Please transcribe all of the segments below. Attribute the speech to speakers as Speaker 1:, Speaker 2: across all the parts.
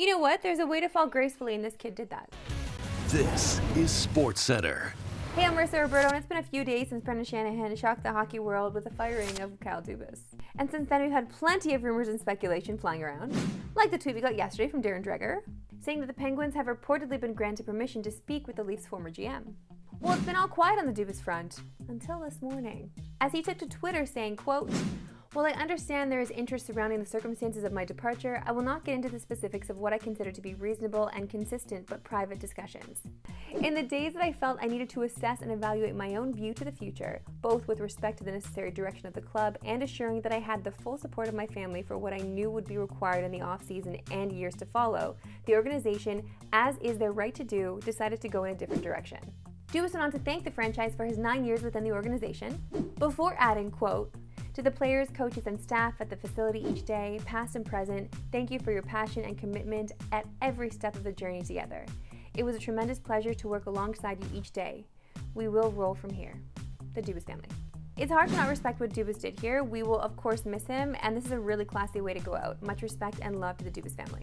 Speaker 1: You know what? There's a way to fall gracefully, and this kid did that.
Speaker 2: This is SportsCenter.
Speaker 1: Hey, I'm Marissa Roberto, and it's been a few days since Brendan Shanahan shocked the hockey world with the firing of Kyle Dubas. And since then, we've had plenty of rumors and speculation flying around, like the tweet we got yesterday from Darren Dreger, saying that the Penguins have reportedly been granted permission to speak with the Leafs' former GM. Well, it's been all quiet on the Dubas front, until this morning, as he took to Twitter saying, quote, "While I understand there is interest surrounding the circumstances of my departure, I will not get into the specifics of what I consider to be reasonable and consistent but private discussions. In the days that I felt I needed to assess and evaluate my own view to the future, both with respect to the necessary direction of the club and assuring that I had the full support of my family for what I knew would be required in the off-season and years to follow, the organization, as is their right to do, decided to go in a different direction." Dubas went on to thank the franchise for his 9 years within the organization, before adding, quote, "To the players, coaches, and staff at the facility each day, past and present, thank you for your passion and commitment at every step of the journey together. It was a tremendous pleasure to work alongside you each day. We will roll from here." The Dubas family. It's hard to not respect what Dubas did here. We will, of course, miss him, and this is a really classy way to go out. Much respect and love to the Dubas family.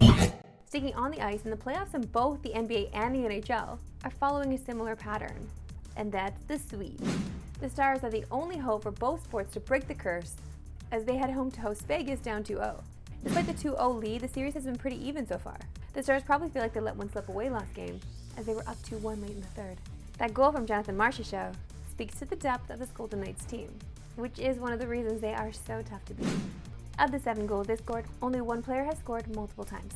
Speaker 1: Sticking on the ice, and the playoffs in both the NBA and the NHL are following a similar pattern, and that's the sweep. The Stars are the only hope for both sports to break the curse as they head home to host Vegas down 2-0. Despite the 2-0 lead, the series has been pretty even so far. The Stars probably feel like they let one slip away last game, as they were up 2-1 late in the third. That goal from Jonathan Marchessault show speaks to the depth of this Golden Knights team, which is one of the reasons they are so tough to beat. Of the 7 goals they scored, only one player has scored multiple times,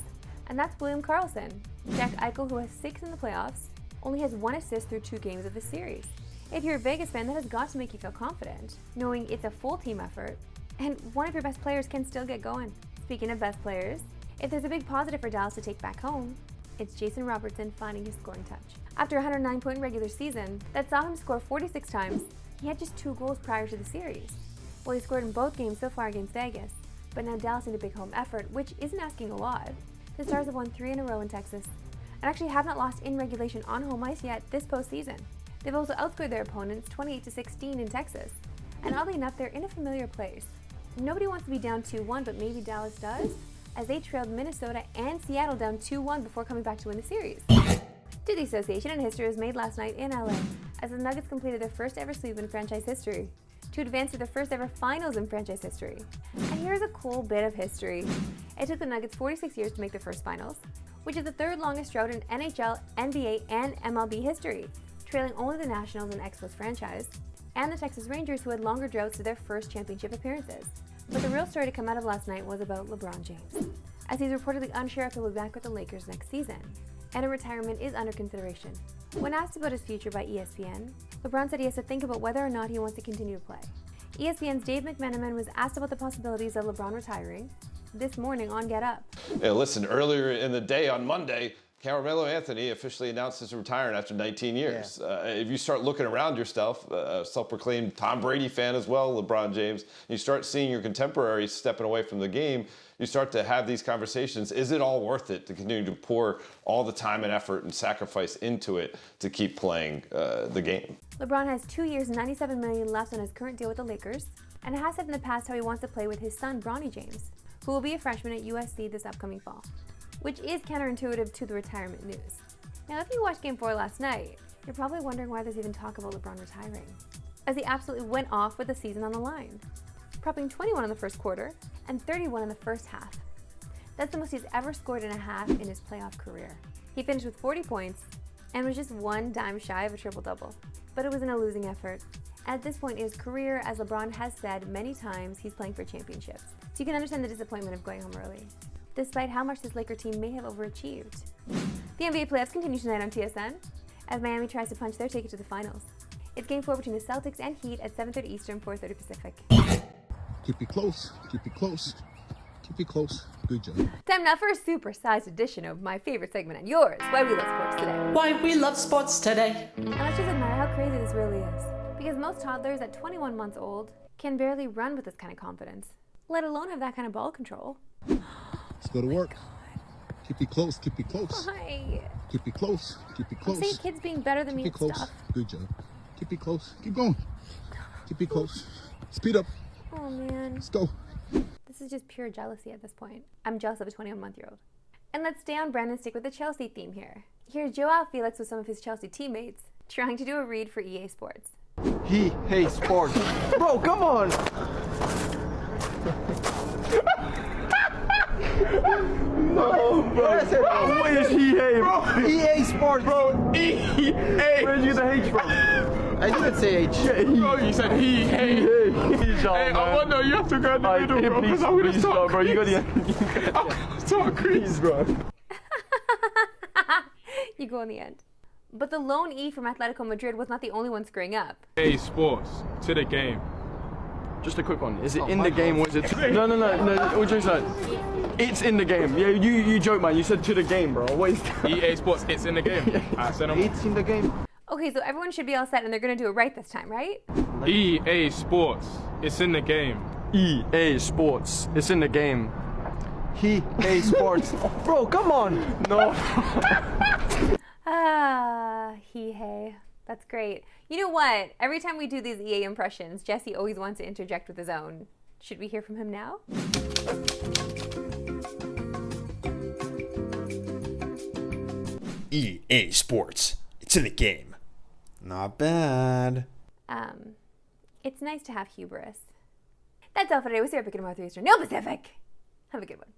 Speaker 1: and that's William Karlsson. Jack Eichel, who has 6 in the playoffs, only has 1 assist through 2 games of the series. If you're a Vegas fan, that has got to make you feel confident, knowing it's a full team effort, and one of your best players can still get going. Speaking of best players, if there's a big positive for Dallas to take back home, it's Jason Robertson finding his scoring touch. After a 109-point regular season that saw him score 46 times, he had just 2 goals prior to the series. Well, he scored in both games so far against Vegas, but now Dallas need a big home effort, which isn't asking a lot. The Stars have won 3 in a row in Texas, and actually have not lost in regulation on home ice yet this postseason. They've also outscored their opponents 28-16 in Texas, and oddly enough, they're in a familiar place. Nobody wants to be down 2-1, but maybe Dallas does, as they trailed Minnesota and Seattle down 2-1 before coming back to win the series. To the association, and history was made last night in LA, as the Nuggets completed their first ever sweep in franchise history, to advance to their first ever finals in franchise history. And here's a cool bit of history. It took the Nuggets 46 years to make their first finals, which is the 3rd longest drought in NHL, NBA, and MLB history, trailing only the Nationals and Expos franchise, and the Texas Rangers, who had longer droughts to their first championship appearances. But the real story to come out of last night was about LeBron James, as he's reportedly unsure if he'll be back with the Lakers next season, and a retirement is under consideration. When asked about his future by ESPN, LeBron said he has to think about whether or not he wants to continue to play. ESPN's Dave McMenamin was asked about the possibilities of LeBron retiring this morning on Get Up.
Speaker 3: Yeah, listen, earlier in the day on Monday, Carmelo Anthony officially announced his retirement after 19 years.
Speaker 4: Yeah.
Speaker 3: If you start looking around yourself, a self-proclaimed Tom Brady fan as well, LeBron James, you start seeing your contemporaries stepping away from the game, you start to have these conversations. Is it all worth it to continue to pour all the time and effort and sacrifice into it to keep playing the game?
Speaker 1: LeBron has 2 years and $97 million left on his current deal with the Lakers, and has said in the past how he wants to play with his son, Bronny James, who will be a freshman at USC this upcoming fall, which is counterintuitive to the retirement news. Now, if you watched Game 4 last night, you're probably wondering why there's even talk about LeBron retiring, as he absolutely went off with the season on the line, propping 21 in the first quarter and 31 in the first half. That's the most he's ever scored in a half in his playoff career. He finished with 40 points and was just 1 dime shy of a triple-double, but it was in a losing effort. At this point in his career, as LeBron has said many times, he's playing for championships, so you can understand the disappointment of going home early, despite how much this Laker team may have overachieved. The NBA playoffs continue tonight on TSN, as Miami tries to punch their ticket to the finals. It's Game 4 between the Celtics and Heat at 7:30 Eastern, 4:30 Pacific.
Speaker 4: Keep it close. Keep it close. Keep it close. Good job.
Speaker 1: Time now for a supersized edition of my favorite segment and yours, Why We Love Sports Today.
Speaker 5: Why we love sports today.
Speaker 1: And let's just admire how crazy this really is, because most toddlers at 21 months old can barely run with this kind of confidence, let alone have that kind of ball control.
Speaker 4: Let's go to work. Keep it close. Keep it close.
Speaker 1: Why?
Speaker 4: Keep it close. Keep it
Speaker 1: I'm
Speaker 4: close.
Speaker 1: saying kids being better than me
Speaker 4: Keep
Speaker 1: and
Speaker 4: it close.
Speaker 1: stuff.
Speaker 4: Good job. Keep it close. Keep going. Keep it close. Speed up.
Speaker 1: Oh man.
Speaker 4: Let's go.
Speaker 1: This is just pure jealousy at this point. I'm jealous of a 21-month-old. And let's stay on brand and stick with the Chelsea theme here. Here's Joao Felix with some of his Chelsea teammates trying to do a read for EA Sports.
Speaker 6: He hates sports. Bro, come on! No, bro. What is he hate? Bro, EA Sports. Bro, EA. Where did you get the H from? I didn't say H.
Speaker 7: Bro, you said he hate. Hey, I wonder, you have to go in the middle, bro, because I would have talked.
Speaker 6: Bro, you got the...
Speaker 7: I was talking Chris,
Speaker 6: bro.
Speaker 1: You go in the end. But the lone E from Atletico Madrid was not the only one screwing up.
Speaker 7: EA Sports, to the game.
Speaker 6: Just a quick one. Is it in the game or is it... No. What you said? It's in the game. Yeah, you joke, man. You said to the game, bro. What is that?
Speaker 7: EA Sports, it's in the game. I said
Speaker 6: It's in the game.
Speaker 1: Okay, so everyone should be all set and they're gonna do it right this time, right?
Speaker 7: EA Sports, it's in the game.
Speaker 6: EA Sports. It's in the game. He hates sports. Bro, come on. No.
Speaker 1: Hey. That's great. You know what? Every time we do these EA impressions, Jesse always wants to interject with his own. Should we hear from him now?
Speaker 8: EA Sports. It's in the game. Not bad.
Speaker 1: It's nice to have hubris. That's all for today. We'll see you at Pick and More 3 Eastern. No Pacific! Have a good one.